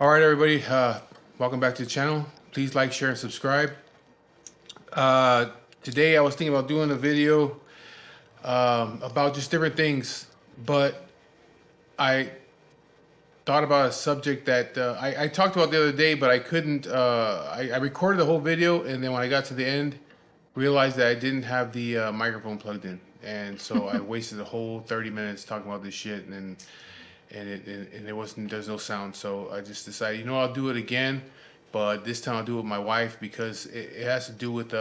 All right, everybody. Welcome back to the channel. Please like, share, and subscribe. Uh, Today, I was thinking about doing a video about just different things, but I thought about a subject that I talked about the other day, but I couldn't. I recorded the whole video, and then when I got to the end, realized that I didn't have the microphone plugged in, and so I wasted the whole 30 minutes talking about this shit, and it wasn't. There's no sound, so I just decided, I'll do it again, but this time I'll do it with my wife because it has to do with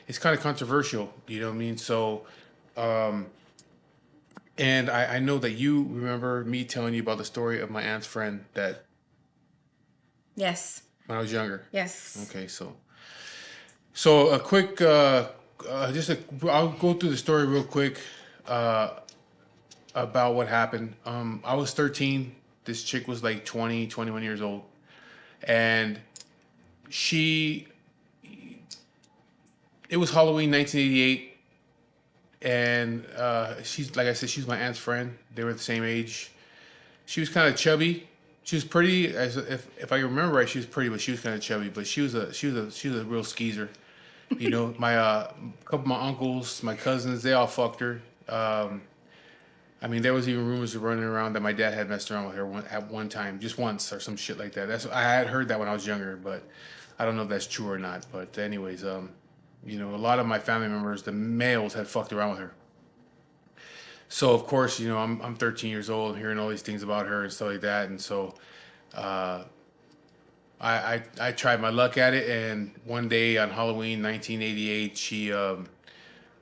it's kind of controversial. You know what I mean? So, and I know that you remember me telling you about the story of my aunt's friend that Yes. when I was younger. Yes. Okay, so a quick, I'll go through the story real quick about what happened. I was 13. This chick was like 20, 21 years old, and she. It was Halloween 1988, and she's like I said, she's my aunt's friend. They were the same age. She was kind of chubby. She was pretty, as if I remember right, she was pretty, but she was kind of chubby. But she was a real skeezer. My couple of my uncles, my cousins, they all fucked her. I mean, there was even rumors of running around that my dad had messed around with her at one time, just once or some shit like that. I had heard that when I was younger, but I don't know if that's true or not. But anyways, a lot of my family members, the males, had fucked around with her. So of course, I'm 13 years old, hearing all these things about her and stuff like that, and so uh, I tried my luck at it. And one day on Halloween 1988,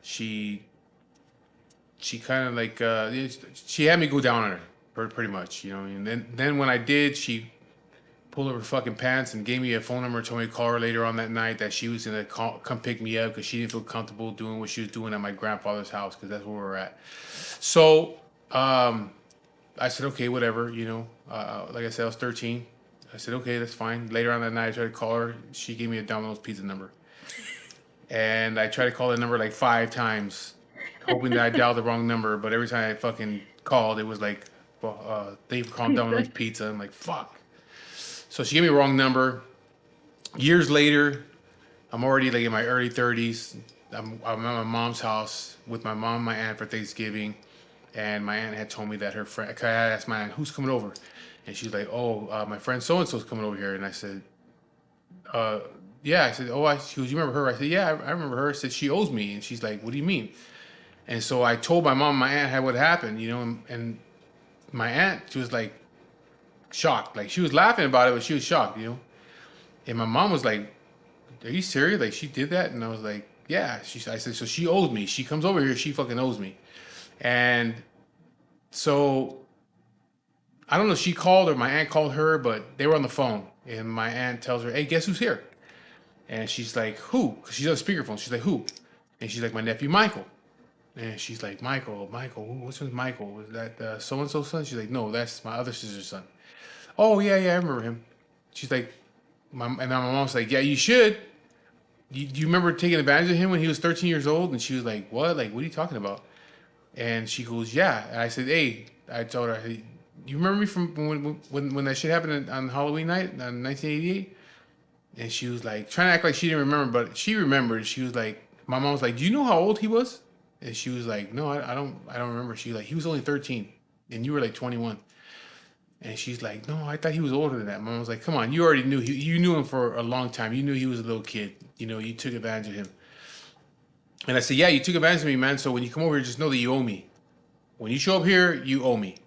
she she kind of like she had me go down on her pretty much, And then when I did, she pulled up her fucking pants and gave me a phone number, told me to call her later on that night, that she was gonna come pick me up because she didn't feel comfortable doing what she was doing at my grandfather's house, because that's where we were at. So I said, okay, whatever, like I said, I was 13. I said, okay, that's fine. Later on that night, I tried to call her. She gave me a Domino's pizza number, and I tried to call the number like 5 times, hoping that I dialed the wrong number. But every time I fucking called, it was like, well, they called Domino's Pizza. I'm like, fuck. So she gave me a wrong number. Years later, I'm already like in my early 30s. I'm at my mom's house with my mom and my aunt for Thanksgiving. And my aunt had told me that her friend, I asked my aunt, who's coming over? And she's like, oh, my friend so-and-so's coming over here. And I said, uh, yeah. I said, oh, she goes, you remember her? I said, yeah, I remember her. I said, she owes me. And she's like, what do you mean? And so I told my mom and my aunt what happened, and my aunt, she was like shocked. Like, she was laughing about it, but she was shocked. And my mom was like, are you serious? Like, she did that? And I was like, yeah. I said, so she owes me. She comes over here, she fucking owes me. And so I don't know if she called or my aunt called her, but they were on the phone. And my aunt tells her, hey, guess who's here? And she's like, who? Because she's on a speakerphone. She's like, who? And she's like, my nephew Michael. And she's like, Michael, what's with Michael? Was that so-and-so son? She's like, no, that's my other sister's son. Oh, yeah, I remember him. She's like, and then my mom's like, yeah, you should. Do you remember taking advantage of him when he was 13 years old? And she was like, what? Like, what are you talking about? And she goes, yeah. And I said, hey, I told her, hey, you remember me from when that shit happened on Halloween night in 1988? And she was like, trying to act like she didn't remember, but she remembered. She was like, my mom was like, do you know how old he was? And she was like, no, I don't remember. She was like, he was only 13 and you were like 21. And she's like, no, I thought he was older than that. Mom was like, come on, you already knew. You knew him for a long time. You knew he was a little kid. You took advantage of him. And I said, yeah, you took advantage of me, man. So when you come over here, just know that you owe me. When you show up here, you owe me.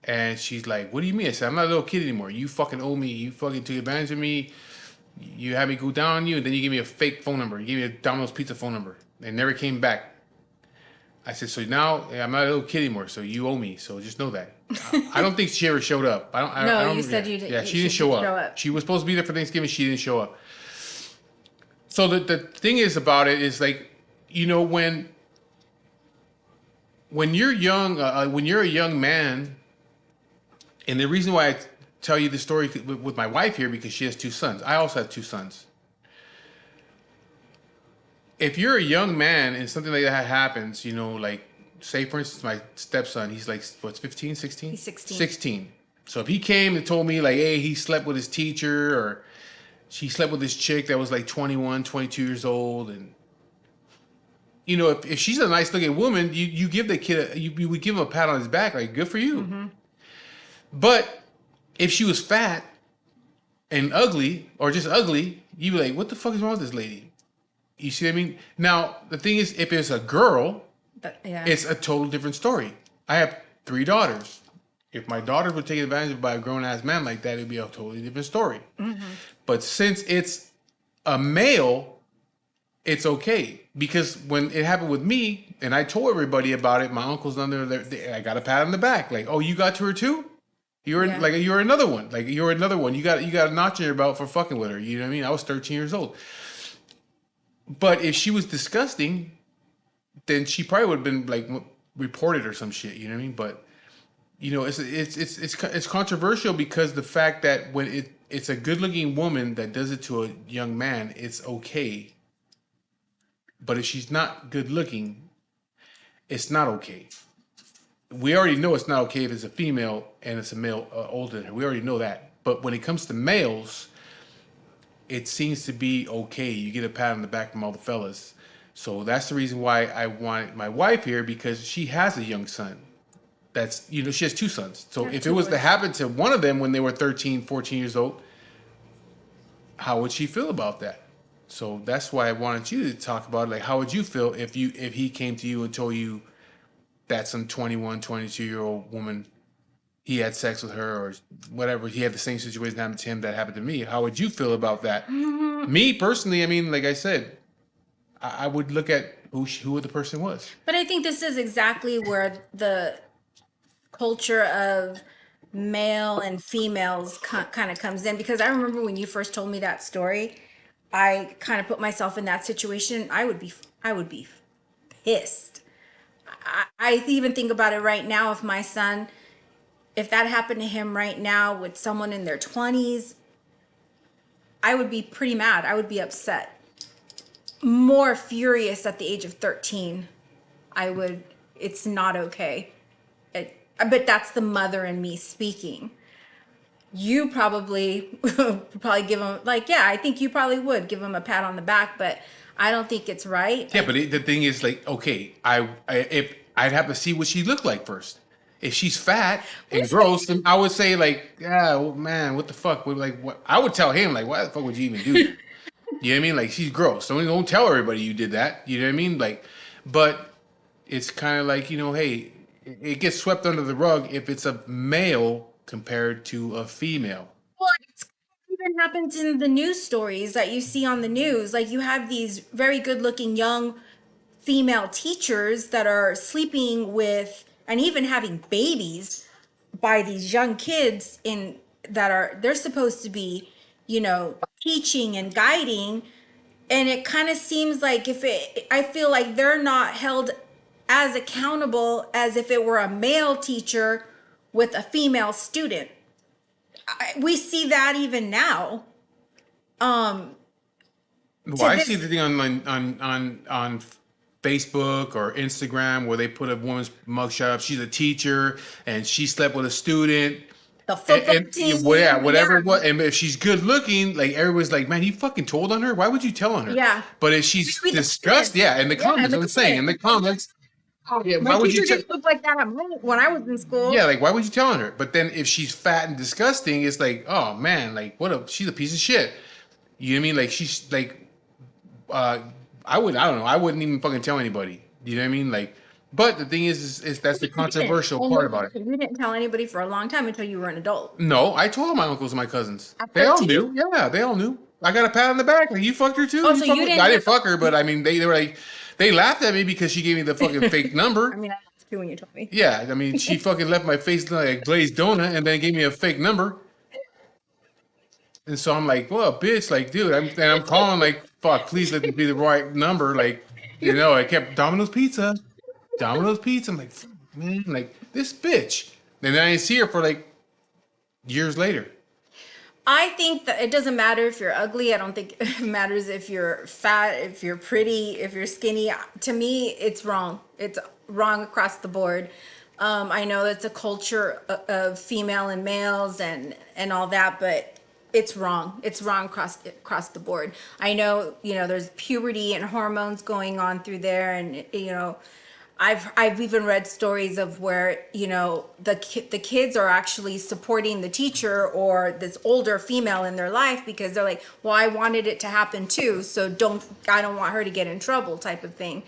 And she's like, what do you mean? I said, I'm not a little kid anymore. You fucking owe me. You fucking took advantage of me. You had me go down on you, and then you gave me a fake phone number. You gave me a Domino's Pizza phone number. They never came back. I said, so now I'm not a little kid anymore, so you owe me. So just know that. I don't think she ever showed up. I don't. You said yeah, you did. Yeah, she didn't show up. She was supposed to be there for Thanksgiving. She didn't show up. So the thing is about it is like, when you're young, when you're a young man, and the reason why I tell you the story with my wife here, because she has 2 sons. I also have 2 sons. If you're a young man and something like that happens, like, say for instance, my stepson, he's like, what's 15, 16? He's 16. 16. So if he came and told me like, hey, he slept with his teacher, or she slept with this chick that was like 21, 22 years old, and if she's a nice looking woman, you give the kid you would give him a pat on his back, like good for you. Mm-hmm. But if she was fat and ugly, or just ugly, you'd be like, what the fuck is wrong with this lady? You see what I mean? Now the thing is, if it's a girl, Yeah. it's a total different story. I have 3 daughters. If my daughters were taken advantage of by a grown ass man like that, it'd be a totally different story. Mm-hmm. But since it's a male, it's okay, because when it happened with me and I told everybody about it, my uncles under there, I got a pat on the back, like, "Oh, you got to her too? Yeah. You're another one. Like you're another one. You got a notch in your belt for fucking with her. You know what I mean? I was 13 years old. But if she was disgusting, then she probably would have been like reported or some shit. You know what I mean? But it's controversial, because the fact that when it's a good looking woman that does it to a young man, it's okay. But if she's not good looking, it's not okay. We already know it's not okay if it's a female and it's a male older than her. We already know that. But when it comes to males, it seems to be okay. You get a pat on the back from all the fellas. So that's the reason why I want my wife here, because she has a young son. She has 2 sons. So if it was to happen to one of them when they were 13, 14 years old, how would she feel about that? So that's why I wanted you to talk about, like, how would you feel if he came to you and told you that some 21, 22-year-old woman, he had sex with her, or whatever, he had the same situation happen to him that happened to me. How would you feel about that? Mm-hmm. Me personally, I mean, like I said, I would look at who the person was. But I think this is exactly where the culture of male and females kind of comes in, because I remember when you first told me that story, I kind of put myself in that situation. I would be pissed. I even think about it right now. If that happened to him right now with someone in their 20s, I would be pretty mad. I would be upset. More furious at the age of 13. It's not okay. But that's the mother in me speaking. You probably give him, like, yeah, I think you probably would give him a pat on the back, but I don't think it's right. Yeah, but the thing is, like, okay, if I'd have to see what she looked like first. If she's fat and gross, then I would say, like, yeah, well, man, what the fuck? Like, what? I would tell him, like, why the fuck would you even do that? You know what I mean? Like, she's gross. Don't tell everybody you did that. You know what I mean? Like, but it's kind of like, hey, it gets swept under the rug if it's a male compared to a female. Well, it even happens in the news stories that you see on the news. Like, you have these very good looking young female teachers that are sleeping with and even having babies by these young kids they're supposed to be, teaching and guiding. And it kind of seems like I feel like they're not held as accountable as if it were a male teacher with a female student. We see that even now. Well, I see the thing on Facebook or Instagram where they put a woman's mugshot up. She's a teacher and she slept with a student. The football team. Yeah, whatever it was. And if she's good looking, like, everybody's like, man, you fucking told on her? Why would you tell on her? Yeah. But if she's disgusted, in the comments, I'm saying, in the comments, yeah, why would you just look like that when I was in school? Yeah, like, why would you tell on her? But then if she's fat and disgusting, it's like, oh man, like, she's a piece of shit. You know what I mean? Like, she's like, I don't know. I wouldn't even fucking tell anybody. You know what I mean? Like, but the thing is that's the controversial part about it. You didn't tell anybody for a long time until you were an adult. No, I told my uncles and my cousins. They all knew. Yeah, they all knew. I got a pat on the back. Like, you fucked her too. Oh, so you didn't? I didn't fuck her, but I mean, they were like, they laughed at me because she gave me the fucking fake number. I mean, I laughed too when you told me. Yeah, I mean, she fucking left my face like a glazed donut and then gave me a fake number. And so I'm like, well, bitch, like, dude, I'm calling like, fuck, please let it be the right number. Like, I kept Domino's Pizza. I'm like, fuck, man, like, this bitch. And then I didn't see her for like years later. I think that it doesn't matter if you're ugly. I don't think it matters if you're fat, if you're pretty, if you're skinny. To me, it's wrong. It's wrong across the board. I know it's a culture of female and males and all that, but it's wrong. It's wrong across the board. I know, there's puberty and hormones going on through there, and I've even read stories of where the kids are actually supporting the teacher or this older female in their life because they're like, well, I wanted it to happen too, so I don't want her to get in trouble, type of thing.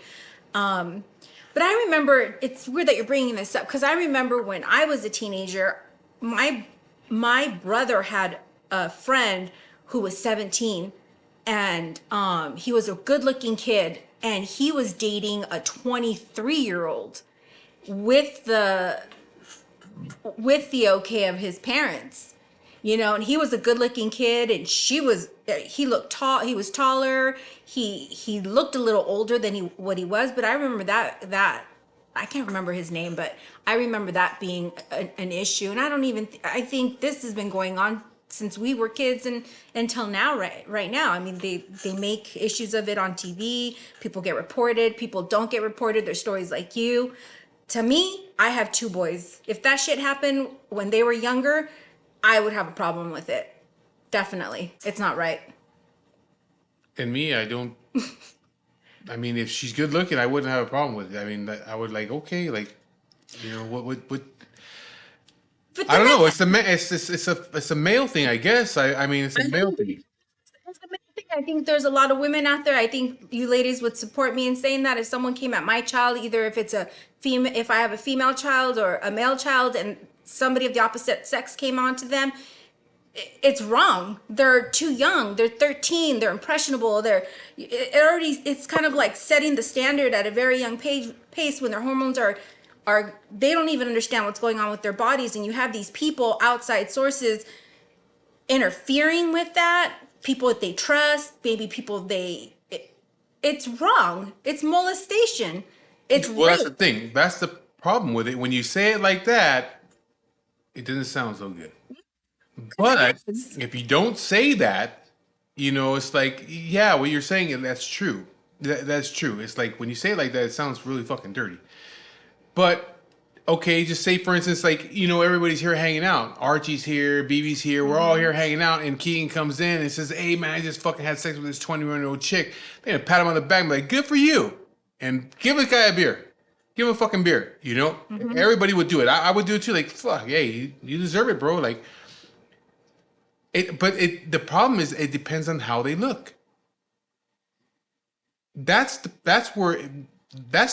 But I remember, it's weird that you're bringing this up because I remember when I was a teenager, my brother had a friend who was 17, and he was a good-looking kid, and he was dating a 23-year-old with the okay of his parents. And he was a good-looking kid, and he looked tall. He was taller. He looked a little older than what he was. But I remember that I can't remember his name, but I remember that being an issue. And I think this has been going on since we were kids and until now, right now. I mean, they make issues of it on TV. People get reported. People don't get reported. There's stories like you. To me, I have two boys. If that shit happened when they were younger, I would have a problem with it. Definitely. It's not right. And me, I don't. I mean, if she's good looking, I wouldn't have a problem with it. I mean, I would like, okay, like, what. But I then don't know. It's a male thing, I guess. I mean, it's a male thing. that's the main thing. I think there's a lot of women out there. I think you ladies would support me in saying that if someone came at my child, either if I have a female child or a male child, and somebody of the opposite sex came on to them, it's wrong. They're too young. They're 13. They're impressionable. It's kind of like setting the standard at a very young pace when their hormones are they don't even understand what's going on with their bodies, and you have these people, outside sources, interfering with that. People that they trust, maybe it's wrong. It's molestation. It's Well, that's the rape. thing. That's the problem with it. When you say it like that, it doesn't sound so good. But if you don't say that, it's like, yeah, what you're saying, and that's true. That's true. It's like when you say it like that, it sounds really fucking dirty. But okay, just say for instance, like everybody's here hanging out. Archie's here, BB's here. We're all here hanging out, and Keegan comes in and says, "Hey man, I just fucking had sex with this 21-year-old chick." They're gonna pat him on the back and be like, "Good for you," and give this guy a beer. Give him a fucking beer. Everybody would do it. I would do it too. Like, fuck, hey, you deserve it, bro. Like, the problem is it depends on how they look. That's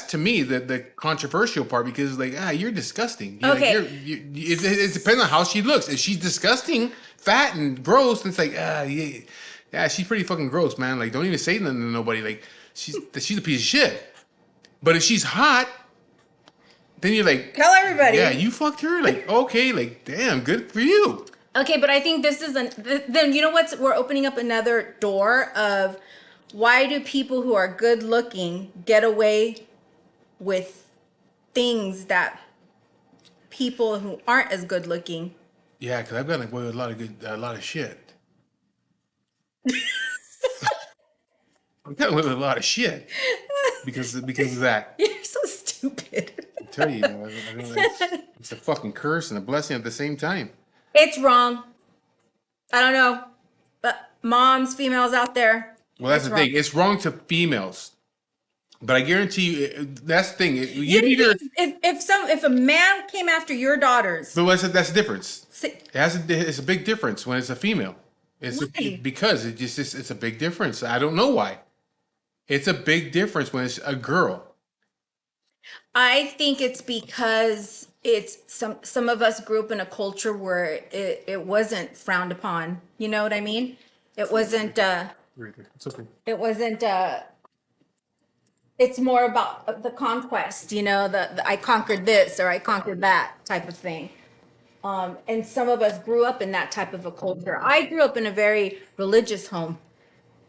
to me the controversial part, because like, you're disgusting. Okay. It depends on how she looks. If she's disgusting, fat and gross, it's like, yeah, she's pretty fucking gross, man. Like, don't even say nothing to nobody. Like, she's a piece of shit. But if she's hot, then you're like, Tell everybody. yeah, you fucked her. Like, okay, like, damn, good for you. Okay, but I think this is then you know what's we're opening up another door of why do people who are good looking get away with things that people who aren't as good looking. Yeah, because I've gotten away with a lot of shit. I've gotten away with a lot of shit because of that. You're so stupid. I tell you, it's a fucking curse and a blessing at the same time. It's wrong. I don't know, but moms, females out there. Well, that's the thing. It's wrong to females, but I guarantee you, that's the thing. If a man came after your daughters, But that's the difference. It's a big difference when it's a female. Why? Because it's a big difference. I don't know why. It's a big difference when it's a girl. I think it's because it's some of us grew up in a culture where it wasn't frowned upon. You know what I mean? It wasn't. It's okay. It wasn't. It's more about the conquest. The I conquered this or I conquered that type of thing. And some of us grew up in that type of a culture. I grew up in a very religious home.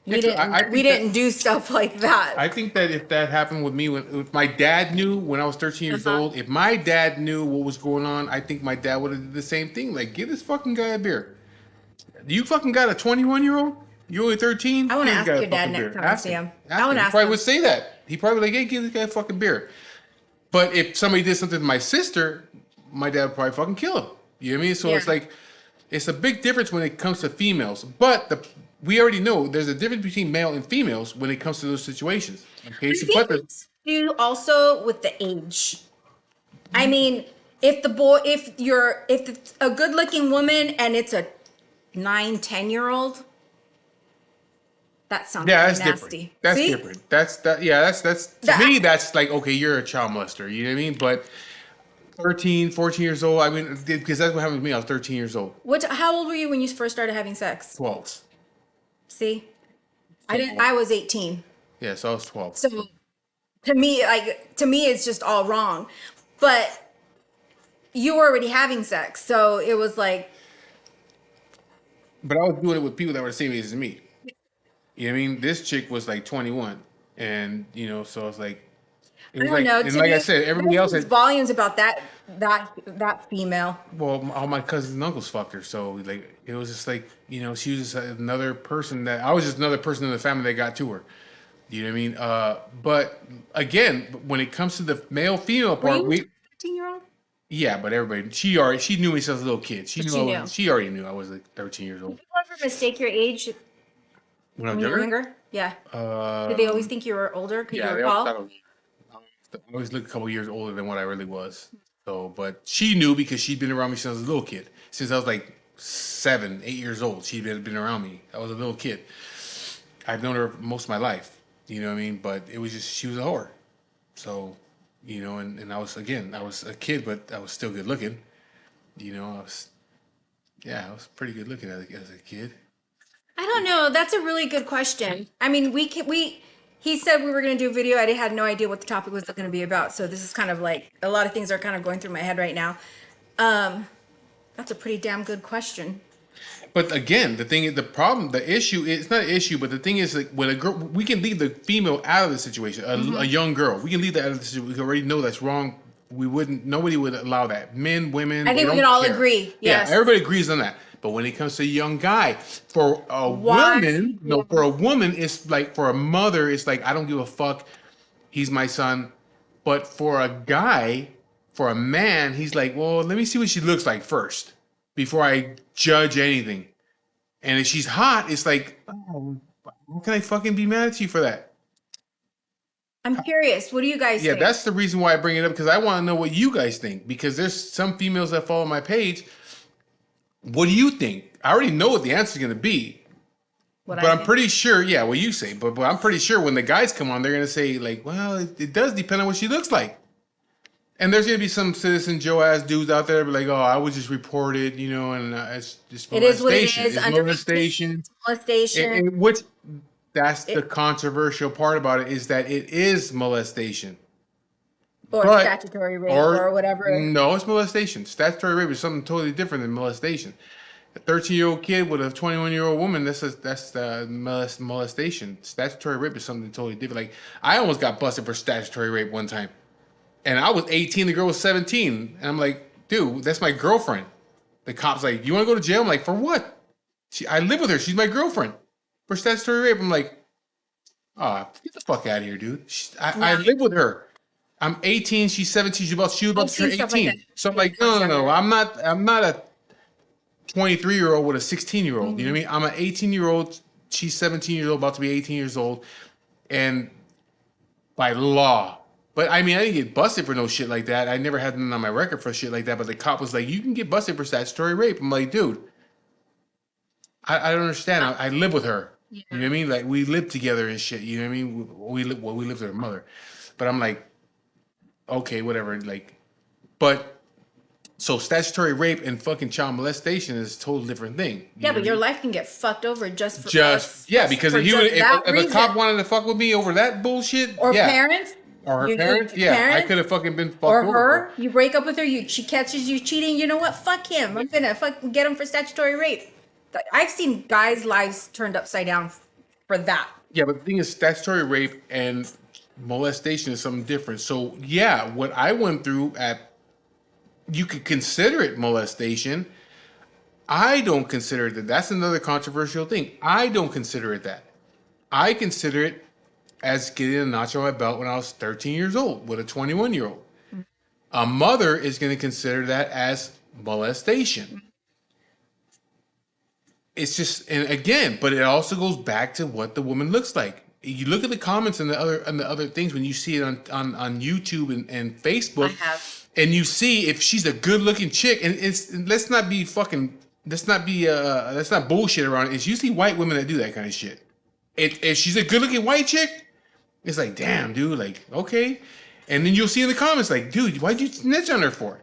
We didn't do stuff like that. I think that if that happened with me, if my dad knew when I was 13 years old, if my dad knew what was going on, I think my dad would have did the same thing. Like, give this fucking guy a beer. You fucking got a 21-year-old? You're only 13? I want to ask your dad next time I see him. I want to He ask probably him. would say that. He probably like, hey, give this guy a fucking beer. But if somebody did something to my sister, my dad would probably fucking kill him. You know what I mean? So Yeah. it's like, it's a big difference when it comes to females. But we already know there's a difference between male and females when it comes to those situations. Okay, I so think but it's due also with the age. I mean, if it's a good looking woman and it's a 9, 10 year old, that sounds yeah, kind of that's different. nasty. That's See? different. That's to That me that's like, okay, you're a child molester. You know what I mean? But 13, 14 years old. I mean, because that's what happened to me. I was 13 years old. how old were you when you first started having sex? 12. See? So, I was 18. yeah, so I was 12. So to me it's just all wrong. But you were already having sex. So it was like, But I was doing it with people that were the same age as me. You know what I mean? This chick was like 21. And, so it's like, it I was don't like, know. and To like I me, said, everybody that else speaks had, volumes about that female. well, all my cousins and uncles fucked her. So, like, it was just like, she was just another person I was just another person in the family that got to her. You know what I mean? But again, when it comes to the male female Were part, you a 13-year-old? yeah, but everybody, she knew me since I was a little kid. But she knew. She already knew I was like 13 years Did old. you ever mistake your age When I when was you were younger? younger? Yeah. Did they always Um, think you were older? Could you yeah, they always thought recall? I always looked a couple years older than what I really was. So, but she knew because she'd been around me since I was a little kid. Since I was like 7, 8 years old, she'd been around me. I was a little kid. I've known her most of my life. You know what I mean? But it was just, she was a whore. So, and I was a kid, but I was still good looking. I was pretty good looking as a kid. I don't know. That's a really good question. I mean, he said we were going to do a video. I had no idea what the topic was going to be about. So this is kind of like a lot of things are kind of going through my head right now. That's a pretty damn good question. But again, the thing is, the issue is, it's not an issue, but the thing is, like, when a girl, we can leave the female out of the situation, a young girl, we can leave that out of the situation. We already know that's wrong. Nobody would allow that. Men, women, I they think we don't can all care. agree. Yes. Yeah, everybody agrees on that. But when it comes to a young guy, for a Why? woman, no, Yeah. for a woman, it's like, for a mother, it's like, I don't give a fuck. He's my son. But for a guy, for a man, he's like, well, let me see what she looks like first before I judge anything. And if she's hot, it's like, oh, how can I fucking be mad at you for that? I'm curious. What do you guys Yeah, think? that's the reason why I bring it up, because I want to know what you guys think. Because there's some females that follow my page. What do you think? I already know what the answer is going to be, What but I I'm think. pretty sure, yeah, what you say. But I'm pretty sure when the guys come on, they're going to say, like, well, it does depend on what she looks like. And there's going to be some citizen Joe ass dudes out there be like, oh, I was just reported, and it's just It is what it molestation. is. It's Under molestation. molestation. Which that's the It, controversial part about it, is that it is molestation. or But statutory rape or or whatever. no, it's molestation. Statutory rape is something totally different than molestation. A 13-year-old kid with a 21-year-old woman, that's molestation. Statutory rape is something totally different. Like, I almost got busted for statutory rape one time. And I was 18, the girl was 17. And I'm like, dude, that's my girlfriend. The cop's like, you want to go to jail? I'm like, for what? I live with her. She's my girlfriend. For statutory rape. I'm like, oh, get the fuck out of here, dude. I No, live with her. I'm 18. She's 17. She was about I've to turn seen stuff like that. 18. So I'm When like, I was no, no, no. younger. I'm not a 23-year-old with a 16-year-old. You know what I mean? I'm an 18-year-old. She's 17 years old, about to be 18 years old. And by law. But I mean, I didn't get busted for no shit like that. I never had nothing on my record for shit like that. But the cop was like, you can get busted for statutory rape. I'm like, dude, I don't understand. I live with her. Yeah. You know what I mean? Like, we live together and shit. You know what I mean? We live with her mother. But I'm like, okay, whatever. Like, but so statutory rape and fucking child molestation is a total different thing. You Yeah, know but what I your mean? life can get fucked over just for Because for if just that if a cop reason. wanted to fuck with me over that bullshit, Or yeah, parents, or her you parents, yeah, I parents, could have fucking been fucked or over. her. You break up with her. She catches you cheating. You know what? Fuck him. I'm gonna fucking get him for statutory rape. I've seen guys' lives turned upside down for that. Yeah, but the thing is, statutory rape and molestation is something different. So yeah, what I went through you could consider it molestation. I don't consider it that. That's another controversial thing. I don't consider it that. I consider it as getting a notch on my belt when I was 13 years old with a 21-year-old. A mother is going to consider that as molestation. It's just, and again, but it also goes back to what the woman looks like. You look at the comments and the other things when you see it on YouTube and I Facebook, have. and you see if she's a good looking chick, and it's let's not be fucking let's not bullshit around it. It's usually white women that do that kind of shit. If she's a good looking white chick, it's like, damn, dude, like, okay. And then you'll see in the comments, like, dude, why'd you snitch on her for?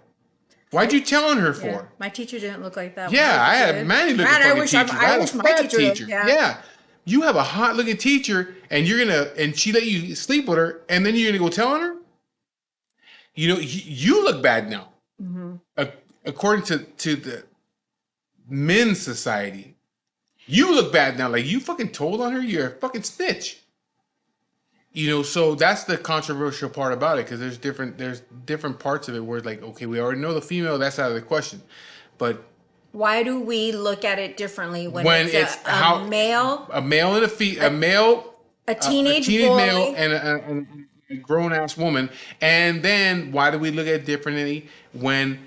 Why'd you tell on her Yeah, for? my teacher didn't look like that when I Yeah, was a I had a kid. manly looking Man, fucking teacher. I I had a wish my fat teacher looked. teacher. Yeah. Yeah. You have a hot looking teacher and and she let you sleep with her and then you're gonna go tell on her? You know, you look bad now. Mm-hmm. According to the men's society. You look bad now. Like you fucking told on her, you're a fucking snitch. You know, so that's the controversial part about it because there's different parts of it where it's like, okay, we already know the female, that's out of the question. But Why do we look at it differently when when it's it's a male, a male and a a, male, a a teenage teenage male boy? and a grown ass woman, and then why do we look at it differently when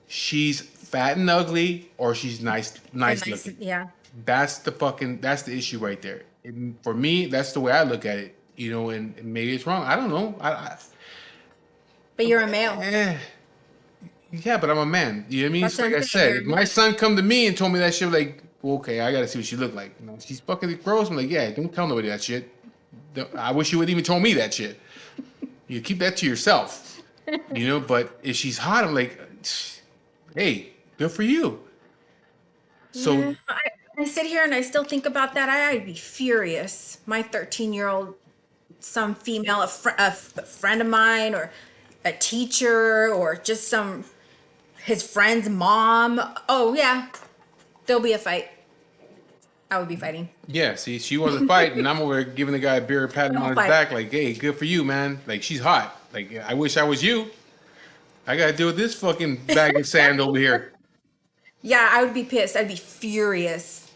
she's fat and ugly or she's nice Nice, looking? yeah. That's the issue right there. And for me, that's the way I look at it. You know, and maybe it's wrong. I don't know. But you're a male. Yeah, but I'm a man. You know what I mean? That's It's like what I I'm saying. said, You're a if my man. son come to me and told me that shit, like, well, okay, I gotta see what she look like. You know, she's fucking gross. I'm like, yeah, don't tell nobody that shit. I wish you would even told me that shit. You keep that to yourself. You know, but if she's hot, I'm like, hey, good for you. Yeah, So I sit here and I still think about that. I'd be furious. My 13-year-old, some female, a friend of mine, or a teacher, or just his friend's mom. Oh yeah, there'll be a fight. I would be fighting. yeah, see, she wasn't fighting. And I'm over there giving the guy a beer, patting him Don't on his fight. back, like, hey, good for you, man. Like, she's hot. Like, I wish I was you. I gotta deal with this fucking bag of sand over here. Yeah, I would be pissed. I'd be furious.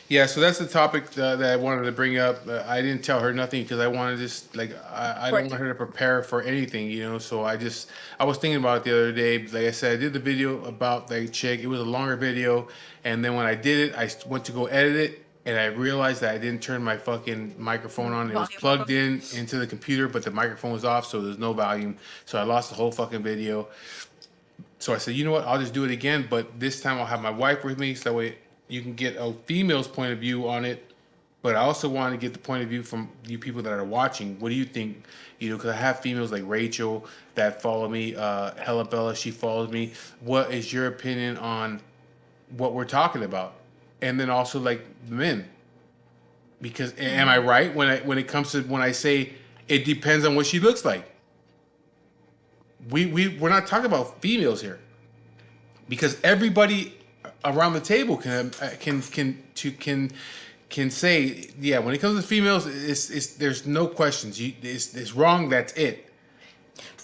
Yeah, so that's the topic that I wanted to bring up. I didn't tell her nothing because I wanted just like I For don't want her to prepare for anything, you know. So I was thinking about it the other day. Like I said, I did the video about that chick. It was a longer video, and then when I did it, I went to go edit it, and I realized that I didn't turn my fucking microphone on. It was volume plugged up. in into the computer, but the microphone was off, so there's no volume. So I lost the whole fucking video. So I said, you know what? I'll just do it again, but this time I'll have my wife with me, so that way you can get a female's point of view on it. But I also want to get the point of view from you people that are watching. What do you think? You know, because I have females like Rachel that follow me. Hella Bella, she follows me. What is your opinion on what we're talking about? And then also like the men, because am I right when it comes to when I say it depends on what she looks like? We're not talking about females here because everybody around the table can say, yeah, when it comes to females, it's there's no questions. It's wrong. That's it.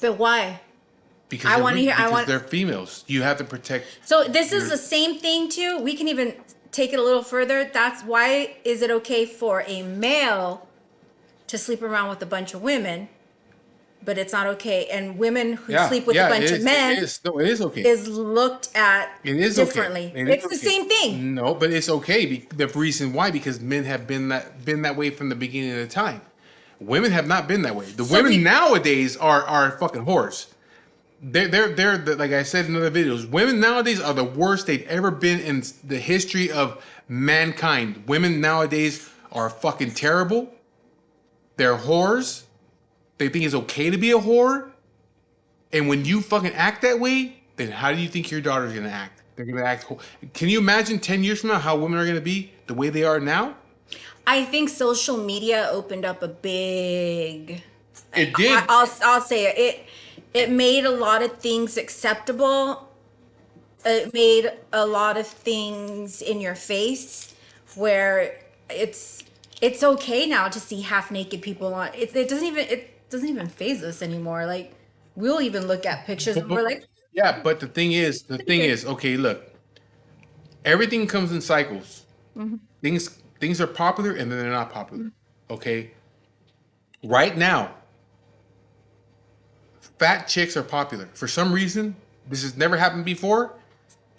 But why? Because I want to hear. I want. they're females. You have to protect. So this is Your, the same thing too. We can even take it a little further. That's why is it okay for a male to sleep around with a bunch of women, but it's not okay. And women who yeah, sleep with a yeah, bunch it of is. It men is. No, it is okay. is looked at It is okay. differently. It is It's the okay. same thing. No, but it's okay. The reason why because men have been that way from the beginning of the time. Women have not been that way. The So women we, nowadays are fucking whores. Like I said in other videos. Women nowadays are the worst they've ever been in the history of mankind. Women nowadays are fucking terrible. They're whores. They think it's okay to be a whore. And when you fucking act that way, then how do you think your daughter's gonna act? They're gonna act. Can you imagine 10 years from now how women are gonna be the way they are now? I think social media opened up a big. It did. I'll say it. It made a lot of things acceptable. It made a lot of things in your face where it's okay now to see half naked people on it doesn't even faze us anymore. Like we'll even look at pictures and we're like, Yeah, but the thing is, okay, look, everything comes in cycles. Things are popular and then they're not popular. Okay, right now, fat chicks are popular for some reason. This has never happened before,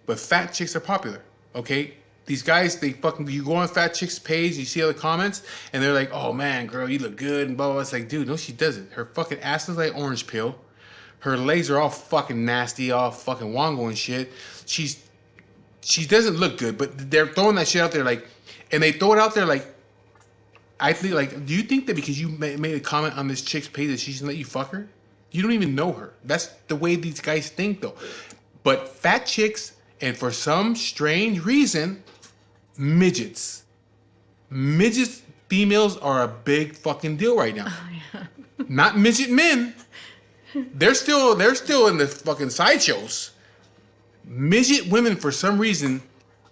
but fat chicks are popular. Okay, these guys, they fucking, you go on fat chicks page, you see all the comments, and they're like, "Oh man, girl, you look good," and blah blah. It's like, dude, no, she doesn't. Her fucking ass is like orange peel. Her legs are all fucking nasty, all fucking wongo and shit. She doesn't look good, but they're throwing that shit out there like, and they throw it out there like, I think like, do you think that because you made a comment on this chick's page that she should let you fuck her? You don't even know her. That's the way these guys think though. But fat chicks, and for some strange reason, midgets. Midgets females are a big fucking deal right now. Oh, yeah. Not midget men. They're still in the fucking sideshows. Midget women for some reason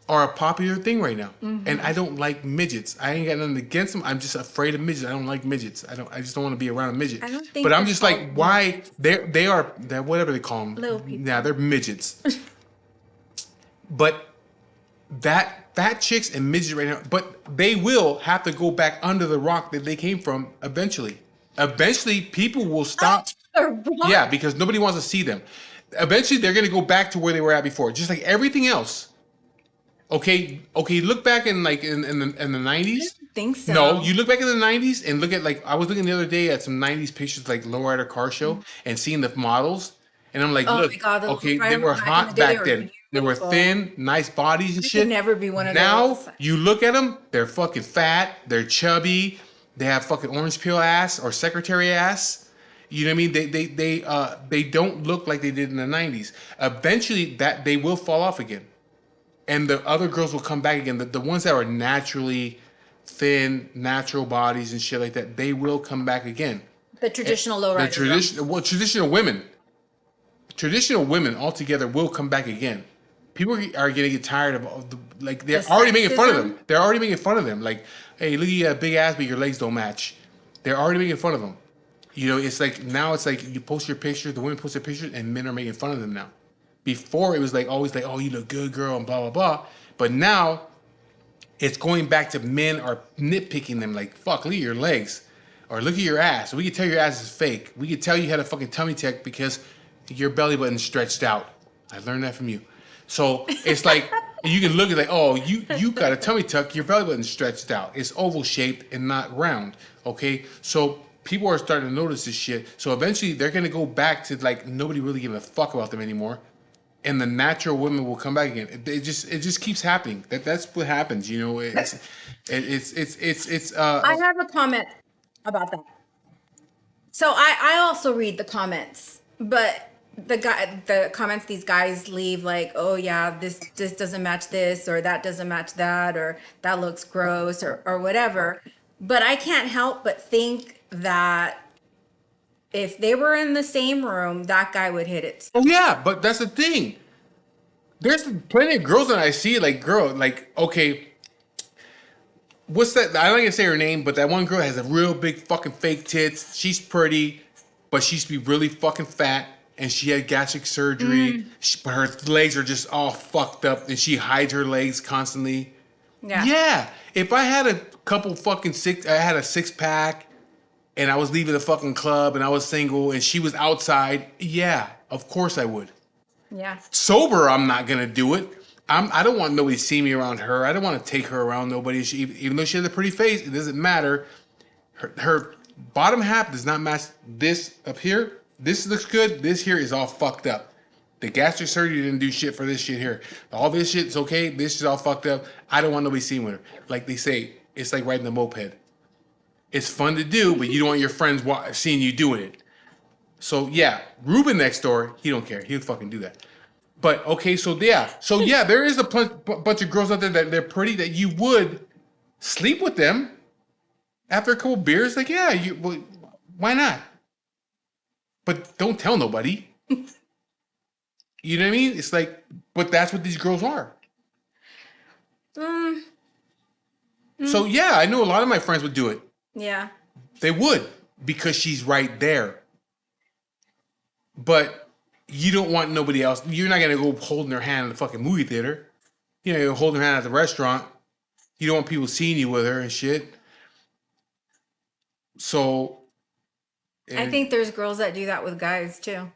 are a popular thing right now. And I don't like midgets. I ain't got nothing against them. I'm just afraid of midgets. I don't like midgets. I just don't want to be around a midget. I don't think But I'm they're just like, called why they're whatever they call them. Little people. Yeah, they're midgets. But that fat chicks and midgets right now, but they will have to go back under the rock that they came from eventually. Eventually, people will stop. Yeah, because nobody wants to see them. Eventually, they're going to go back to where they were at before, just like everything else. Okay. Look back in like in the 90s. Think so. No, you look back in the 90s and look at like I was looking the other day at some 90s pictures like lowrider car show and seeing the models, and I'm like, Oh look, my God, those okay, they back were in the hot day, they back were then. They were beautiful. thin, nice bodies and shit. could never be one of now, those. you look at them, they're fucking fat, they're chubby, they have fucking orange peel ass or secretary ass. You know what I mean? They don't look like they did in the 90s. Eventually, that they will fall off again, and the other girls will come back again. The ones that are naturally thin, natural bodies and shit like that, they will come back again. The traditional lowrider. Traditional women altogether will come back again. People are going to get tired of the, like, they're The already making fun of them. sexism? They're already making fun of them. Like, hey, look at you, big ass, but your legs don't match. They're already making fun of them. You know, it's like now it's like you post your picture, the women post their pictures, and men are making fun of them now. Before it was like always like, oh, you look good, girl, and blah blah blah. But now it's going back to men are nitpicking them like, fuck, look at your legs, or look at your ass. We can tell your ass is fake. We can tell you had a fucking tummy tuck because your belly button's stretched out. I learned that from you. So it's like you can look at like, oh, you got a tummy tuck, your belly button's stretched out. It's oval shaped and not round. Okay, so people are starting to notice this shit. So eventually they're gonna go back to like nobody really giving a fuck about them anymore, and the natural women will come back again. It just keeps happening. That's what happens. You know, it's I have a comment about that. So I also read the comments, but the comments these guys leave like, oh yeah, this doesn't match this, or that doesn't match that, or that looks gross, or whatever. But I can't help but think that if they were in the same room, that guy would hit it. oh yeah, but that's the thing. There's plenty of girls that I see like okay, what's that? I don't gonna say her name, but that one girl has a real big fucking fake tits. She's pretty, but she used to be really fucking fat, and she had gastric surgery. But her legs are just all fucked up, and she hides her legs constantly. Yeah. Yeah, if I had a couple fucking I had a six pack, and I was leaving the fucking club, and I was single, and she was outside. Yeah, of course I would. Yeah. Sober, I'm not gonna do it. I don't want nobody to see me around her. I don't want to take her around nobody. Even though she has a pretty face, it doesn't matter. Her bottom half does not match this up here. This looks good. This here is all fucked up. The gastric surgery didn't do shit for this shit here. All this shit's okay. This is all fucked up. I don't want nobody seeing with her. Like they say, it's like riding a moped. It's fun to do, but you don't want your friends seeing you doing it. So yeah, Ruben next door, he don't care. He'll fucking do that. But okay, so yeah, there is a bunch of girls out there that they're pretty that you would sleep with them after a couple beers. Like yeah, well, why not? But don't tell nobody. You know what I mean? It's like, but that's what these girls are. So yeah, I know a lot of my friends would do it. Yeah. They would because she's right there. But you don't want nobody else. You're not gonna go holding her hand in the fucking movie theater. You know, you're holding her hand at the restaurant. You don't want people seeing you with her and shit. So I And think there's girls that do that with guys too.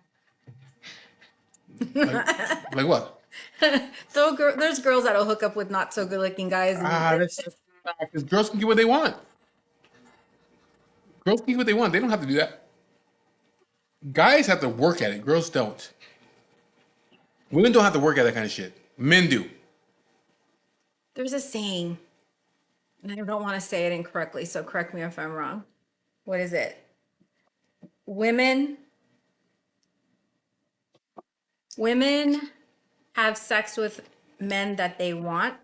like what? There's girls that'll hook up with not so good looking guys. And That's because girls can get what they want. Girls can get what they want. They don't have to do that. Guys have to work at it. Girls don't. Women don't have to work at that kind of shit. Men do. there's a saying, and I don't want to say it incorrectly, so correct me if I'm wrong. What is it? Women women have sex with men that they want,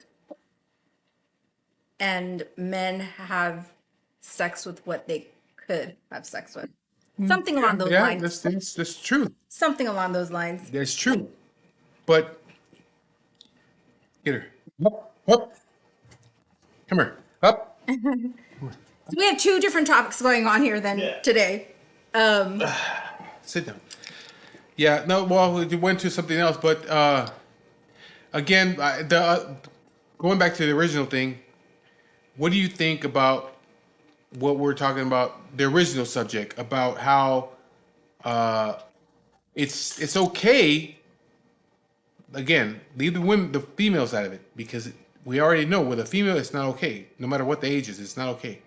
and men have sex with what they could have sex with. Something along those Yeah, lines. that's true. Something along those lines. That's true. But get her. Up, up. Come here. Up. So we have two different topics going on here then today. Sit down. Yeah, no, well, we went to something else, but again, going back to the original thing, what do you think about what we're talking about, the original subject, about how it's okay, again, leave the females out of it, because we already know with a female it's not okay. No matter what the age is, it's not okay.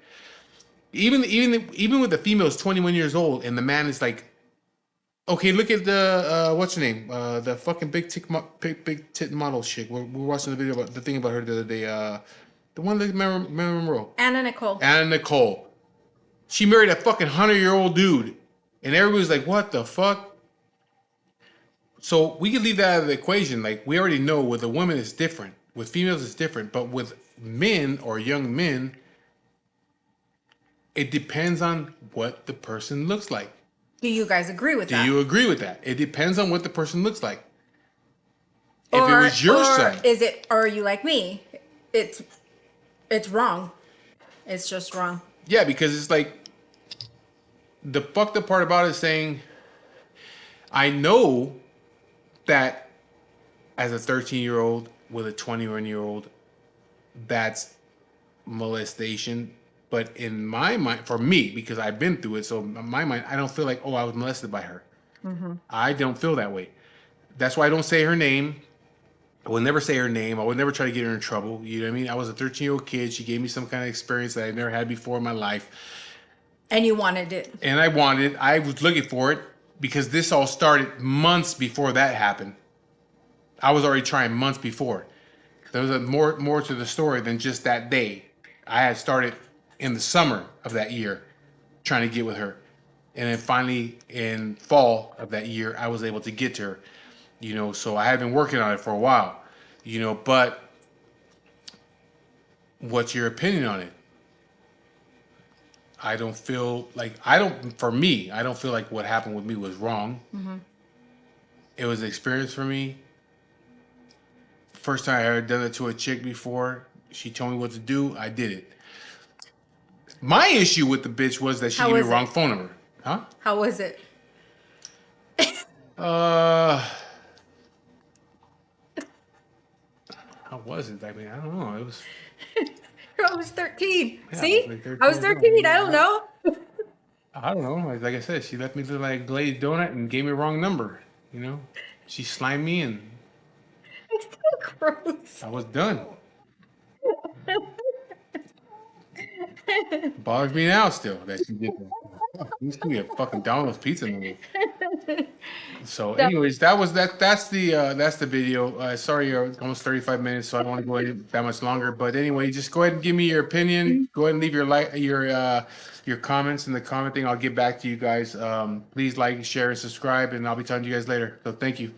Even with the female is 21 years old and the man is like, okay, look at the what's her name? The fucking big tit model chick. We're watching the video about the thing about her the other day. The one that Marilyn Monroe. Anna Nicole. Anna Nicole. She married a fucking 100-year-old dude, and everybody's like, "What the fuck?" So we can leave that out of the equation. Like, we already know with a woman it's different. With females it's different, but with men or young men, it depends on what the person looks like. Do you guys agree with Do that? you agree with that? It depends on what the person looks like. If it was your son, or are you like me? It's wrong. It's just wrong. yeah, because it's like the fucked up part about it is saying, I know that as a 13-year-old with a 21-year-old, that's molestation. But in my mind, for me, because I've been through it, so in my mind, I don't feel like, oh, I was molested by her. Mm-hmm. I don't feel that way. That's why I don't say her name. I would never say her name. I would never try to get her in trouble. You know what I mean? I was a 13-year-old kid. She gave me some kind of experience that I've never had before in my life. And you wanted it. And I wanted it. I was looking for it because this all started months before that happened. I was already trying months before. There was more to the story than just that day. I had started in the summer of that year trying to get with her. And then finally in fall of that year, I was able to get to her. You know, so I had been working on it for a while. You know, but what's your opinion on it? I don't feel like, for me, I don't feel like what happened with me was wrong. Mm-hmm. It was an experience for me. First time I ever done it to a chick before. She told me what to do. I did it. My issue with the bitch was that she gave me the wrong phone number. Huh? How was it? How was it? I mean, I don't know. It was. I was 13. Yeah, See? like 13 I was 13. I don't know. I don't know. Like I said, she left me look like a glazed donut and gave me the wrong number. You know, she slimed me and It's so gross. I was done. Bothers me now still that she did that. This could be a fucking Domino's pizza number. So, anyways, that's the video. Sorry, you're almost 35 minutes, so I don't want to go in that much longer. But anyway, just go ahead and give me your opinion. Go ahead and leave your comments in the comment thing. I'll get back to you guys. Please like, share, and subscribe, and I'll be talking to you guys later. So, thank you.